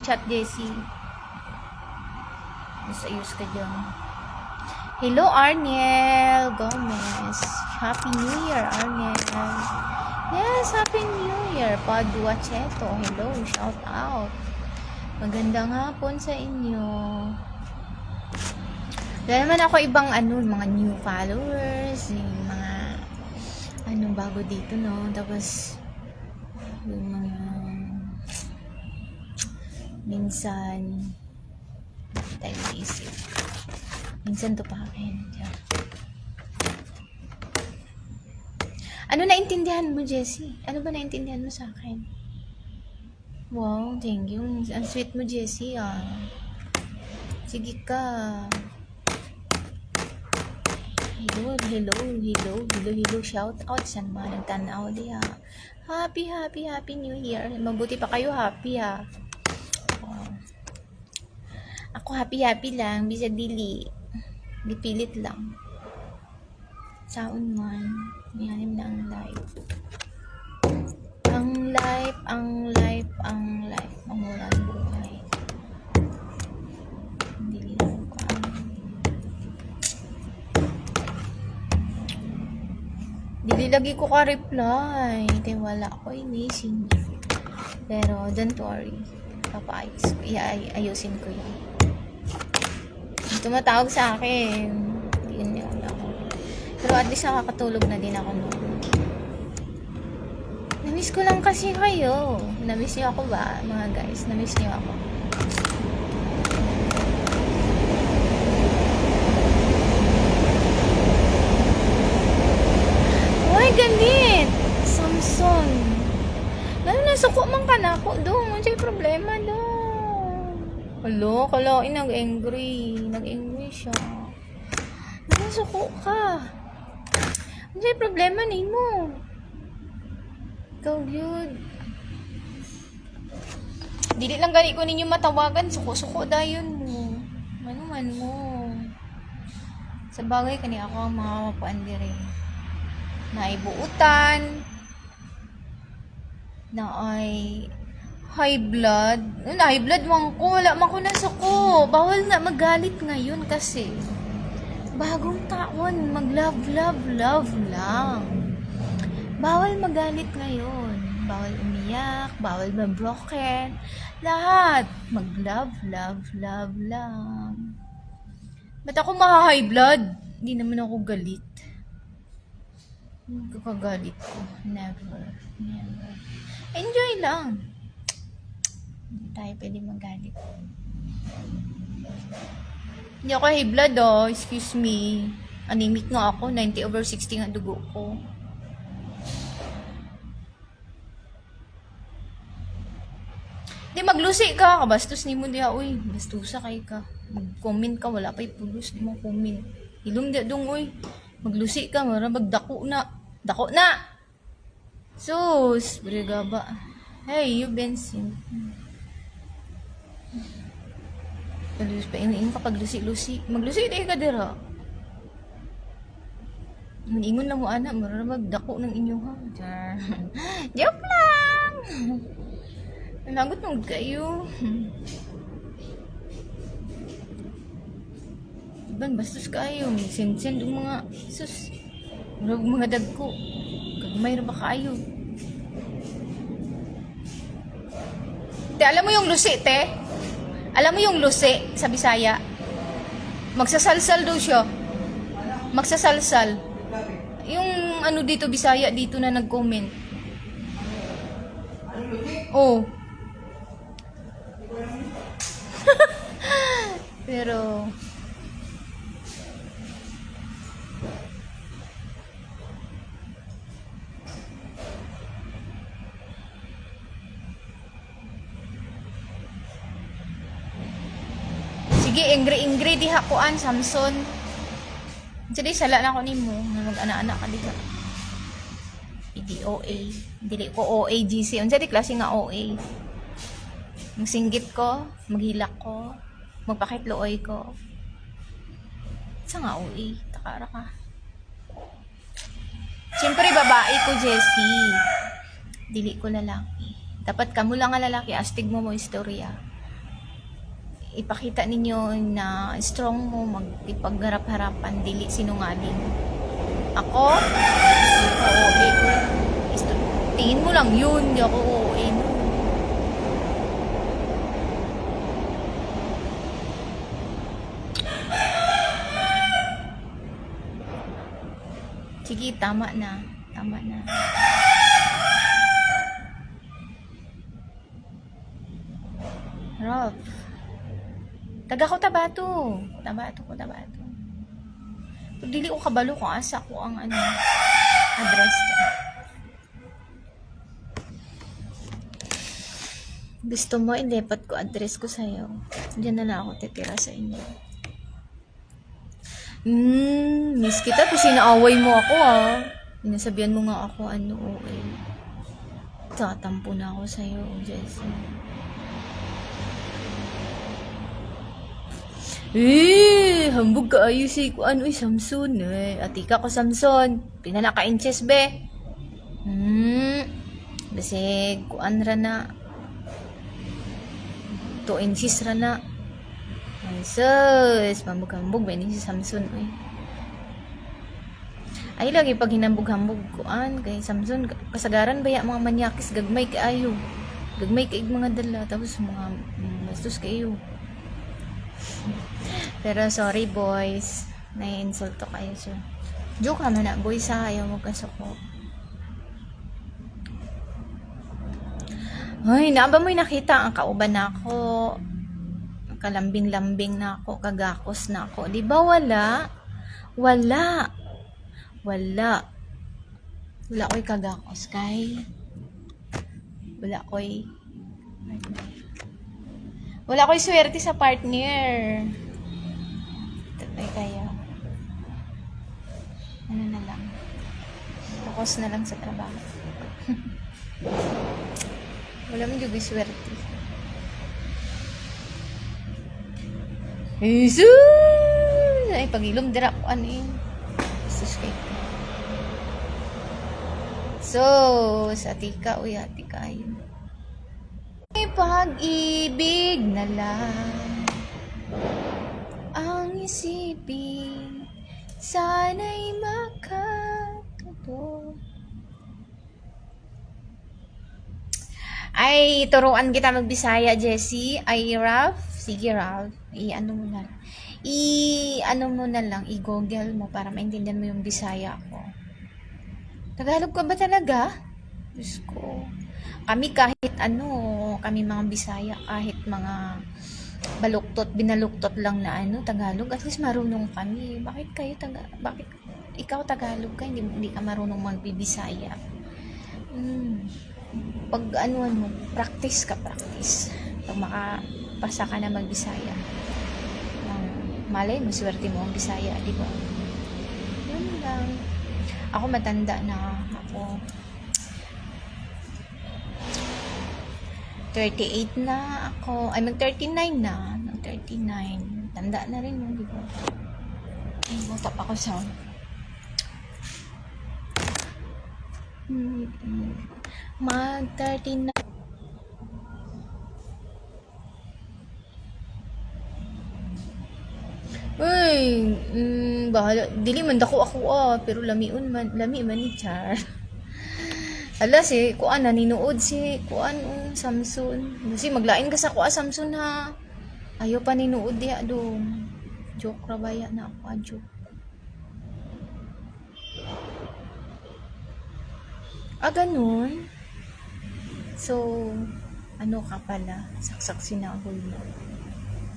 chat, Jessie. Mas ayos ka dyan. Hello, Arniel Gomez. Happy New Year, Arniel. Yes, Happy New Year. Padua Cheto. Hello, shout out. Magandang hapon sa inyo. Wala naman ako ibang mga new followers, yung mga bago dito, no? Tapos yung mga minsan tayo naisip. Minsan to pa akin. Ano naintindihan mo, Jessie? Ano ba naintindihan mo sa akin? Wow, thank you. Ang sweet mo, Jessie, ah. Sige ka. Hello. Shout out sa mga nagtanaw diya. Happy New Year. Mabuti pa kayo happy, ha. Oh. Ako happy lang. Bisa dili. Dipilit lang. Saon man. Mayanim na ang life. Ang life. Mamulang buhay. Hindi lang ko Dili lagi ko ka-reply. Wala ko missing. Pero don't worry. Papaayos ko. Ayusin ko yun. Tumatawag sa akin. Hindi yun ako. Pero at least nakakatulog na din ako noon. Namiss ko lang kasi kayo. Namiss niyo ako ba, mga guys? Namiss niyo ako. Ay, ganit! Samson. Lalo na suko man ka na ako doon. Ano siya problema doon? Hello, kalain nag-angry. Nag-angry siya. Nasuko ka. Ano siya problema ni mo? Ikaw yun. Dili lang gali ko ninyo matawagan. Suko-suko dayon mo. Ano man mo. Sa bagay kani ako ang mga mapaandire. Naibuutan. Na ay high blood. High blood man ko. Wala man ko na suko. Bawal na magalit ngayon kasi. Bagong taon. Mag-love lang. Bawal magalit ngayon. Bawal umiyak. Bawal ma-broken. Lahat. Mag-love lang. Ba't ako high blood? Hindi naman ako galit. Hindi ko kagalit ko. Never. Enjoy lang. Hindi tayo pwede magalit. Hindi ako high blood, oh. Excuse me. Anemic nga ako. 90/60 nga dugo ko. Di maglusi ka. Kabastos ni mo diha. Uy, bastusa kay ka. Mag-comment ka. Wala pa ipulos. Di mo comment. Ilong diya dong, uy. Maglusi ka. Mara magdako na. Dako na! Sus! Briga ba? Hey, you Benson. Palus pa. Ingon ka paglusi-lusi. Maglusi tayo ka dira. Ingon lang mo anak. Mara magdako ng inyo ha. Joke lang! Nagot nung kayo. Iban, bastos kayo. May send-send yung mga sus. Mga dagko. Kagmay na ba kayo? Te, alam mo yung lusi, te? Alam mo yung lusi sa Bisaya? Magsasalsal daw siya. Magsasalsal. Yung dito, Bisaya, dito na nag-comment. Oh. Pero sige, ingri di hakuan, Samson. Jadi sala na ko nimo, mag-ana-ana ka diha. PDOA. Dili ko OAGC. Unsa di klase nga OA? Magsinggit ko, maghilak ko, magpakitlooy ko. Sa nga OA, takara ka. Siyempre babae ko, Jessie. Dili ko lalaki. Dapat kamo lang nga lalaki, astig mo istorya. ipakita ninyo na strong mo, magipagharap-harapan, dili sinungaling. Ako? Oo, tingin mo lang yun, di ako oo, no. Sige, tama na. Tama na. Rob. Taga ko Tabato. Tabato ko, Tabato. Pag dili ko kabalo kung asa ko ang address dyan. Gusto mo, ilipat ko address ko sa'yo. Diyan na lang ako titira sa inyo. Miss kita, kasi naaway mo ako Pinasabihan mo nga ako tatampo na ako sa'yo, Jessie. Hambog ka ayo si Samson atika ko Samson, pinanaka-inches be. Basig kuan ra na. 2 inches ra na. Ay sus, mambog-hambog ba ni si Samson Ay lagi pag hinambog-hambog kuan kay Samson kasagaran baya mga manyakis gagmay kaayo. Gagmay kay mga dala tapos mga bastos kayo. Pero sorry boys, nai-insulto kayo sir. Joke naman na boys ayaw mo kasuko. Ay, naaba mo'y nakita ang kauban na ako. Kalambing-lambing na ako, kagakos na ako. Di ba wala? Wala ko'y kagakos kay. Wala ko'y swerte sa partner. Tapay kaya. Ano na lang. Focus na lang sa trabaho. Wala man yung swerte. Jesus! Ay, pag-ilom dira ko Jesus kay. So, sa tika, atika yun. Pag-ibig na lang ang isipin, sana'y makatuto. Ay, turuan kita magbisaya, Jessie. Ay, Ralph. Sige, Ralph. I-ano mo na lang. I-google mo para maintindihan mo yung Bisaya ko. Tagalog ka ba talaga? Diyos ko. Kami kami mga Bisaya, kahit mga binaluktot lang na Tagalog, at least marunong kami. Bakit ikaw Tagalog ka, hindi ka marunong magbibisaya? Pag practice. Pag makapasa ka na magbisaya, malay mo, swerte mo ang Bisaya, di ba? Yun lang. Ako matanda na ako. 38 na ako. Ay, mag-39 na. Mag-39. Tanda na rin yun, di ba? Ay, matap ako sa mag-39. Uy, bahala. Dili man dako ako pero lami man ni Char. Alas kuan naninuod si Samson. Kasi maglain ka sa Samson ha. Ayo pa ninuod diha dong. Joke ra baya na ako, joke. Ganun. So, ano ka pala? Saksak sinahol mo.